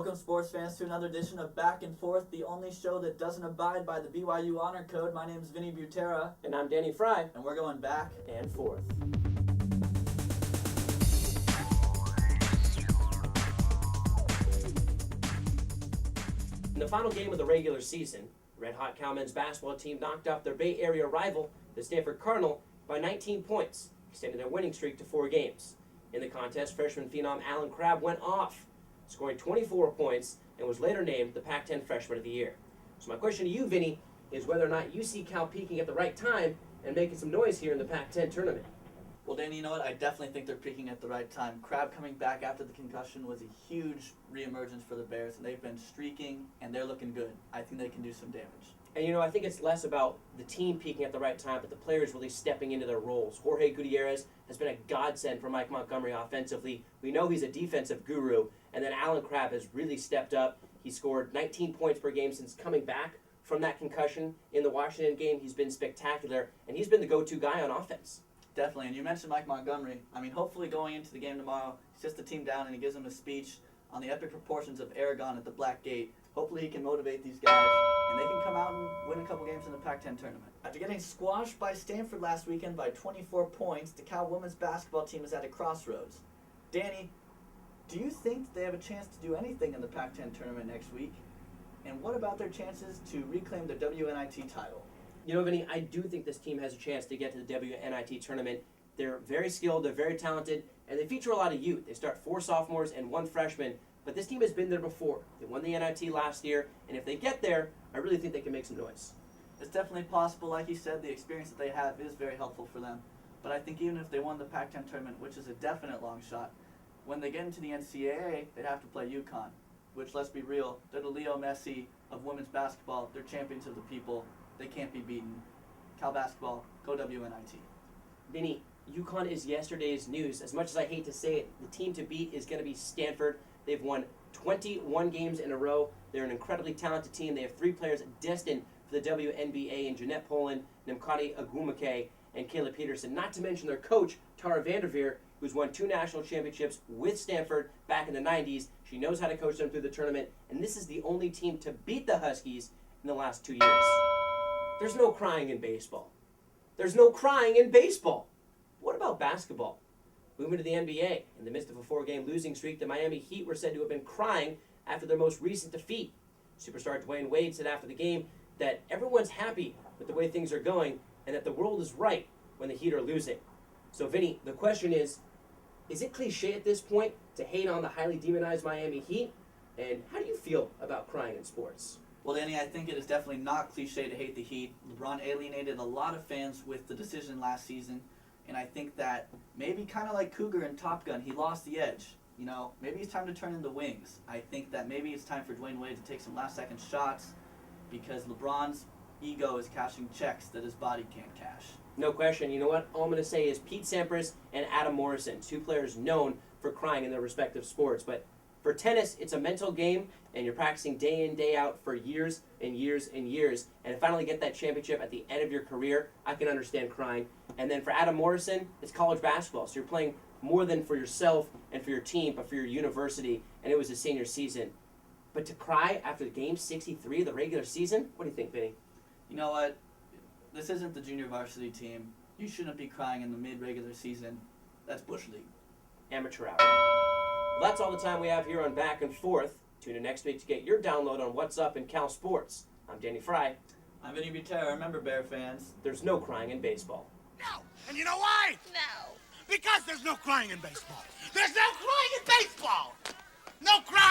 Welcome, sports fans, to another edition of Back and Forth, the only show that doesn't abide by the BYU Honor Code. My name is Vinnie Butera. And I'm Danny Fry. And we're going back and forth. In the final game of the regular season, Red Hot Cal men's basketball team knocked off their Bay Area rival, the Stanford Cardinal, by 19 points, extending their winning streak to 4 games. In the contest, freshman phenom Alan Crabb went off, scoring 24 points, and was later named the Pac-10 Freshman of the Year. So my question to you, Vinnie, is whether or not you see Cal peaking at the right time and making some noise here in the Pac-10 tournament. Well, Danny, you know what? I definitely think they're peaking at the right time. Crabb coming back after the concussion was a huge reemergence for the Bears, and they've been streaking, and they're looking good. I think they can do some damage. And, you know, I think it's less about the team peaking at the right time, but the players really stepping into their roles. Jorge Gutierrez has been a godsend for Mike Montgomery offensively. We know he's a defensive guru. And then Alan Crabb has really stepped up. He scored 19 points per game since coming back from that concussion in the Washington game. He's been spectacular, and he's been the go-to guy on offense. Definitely, and you mentioned Mike Montgomery. I mean, hopefully going into the game tomorrow, he sits the team down and he gives them a speech on the epic proportions of Aragon at the Black Gate. Hopefully he can motivate these guys, and they can come out and win a couple games in the Pac-10 tournament. After getting squashed by Stanford last weekend by 24 points, the Cal women's basketball team is at a crossroads. Danny, do you think they have a chance to do anything in the Pac-10 tournament next week? And what about their chances to reclaim the WNIT title? You know, Vinny, I do think this team has a chance to get to the WNIT tournament. They're very skilled, they're very talented, and they feature a lot of youth. They start 4 sophomores and 1 freshman, but this team has been there before. They won the NIT last year, and if they get there, I really think they can make some noise. It's definitely possible. Like you said, the experience that they have is very helpful for them. But I think even if they won the Pac-10 tournament, which is a definite long shot, when they get into the NCAA, they'd have to play UConn, which, let's be real, they're the Leo Messi of women's basketball. They're champions of the people. They can't be beaten. Cal basketball, go WNIT. Vinny, UConn is yesterday's news. As much as I hate to say it, the team to beat is going to be Stanford. They've won 21 games in a row. They're an incredibly talented team. They have 3 players destined for the WNBA in Jeanette Poland, Nimkati Agumake, and Kayla Peterson. Not to mention their coach, Tara Vanderveer, who's won 2 national championships with Stanford back in the 90s. She knows how to coach them through the tournament, and this is the only team to beat the Huskies in the last 2 years. There's no crying in baseball. There's no crying in baseball. What about basketball? Moving to the NBA, in the midst of a 4-game losing streak, the Miami Heat were said to have been crying after their most recent defeat. Superstar Dwayne Wade said after the game that everyone's happy with the way things are going and that the world is right when the Heat are losing. So, Vinny, the question is it cliche at this point to hate on the highly demonized Miami Heat? And how do you feel about crying in sports? Well, Danny, I think it is definitely not cliche to hate the Heat. LeBron alienated a lot of fans with the decision last season, and I think that maybe kind of like Cougar in Top Gun, he lost the edge. You know, maybe it's time to turn in the wings. I think that maybe it's time for Dwayne Wade to take some last-second shots because LeBron's ego is cashing checks that his body can't cash. No question. You know what? All I'm going to say is Pete Sampras and Adam Morrison, 2 players known for crying in their respective sports. But for tennis, it's a mental game, and you're practicing day in, day out for years and years and years. And to finally get that championship at the end of your career, I can understand crying. And then for Adam Morrison, it's college basketball. So you're playing more than for yourself and for your team, but for your university. And it was his senior season. But to cry after game 63 of the regular season, what do you think, Vinny? You know what? This isn't the junior varsity team. You shouldn't be crying in the mid-regular season. That's Bush League. Amateur hour. Well, that's all the time we have here on Back and Forth. Tune in next week to get your download on What's Up in Cal Sports. I'm Danny Fry. I'm Vinnie Butera. Remember, Bear fans, there's no crying in baseball. No. And you know why? No. Because there's no crying in baseball. There's no crying in baseball. No crying.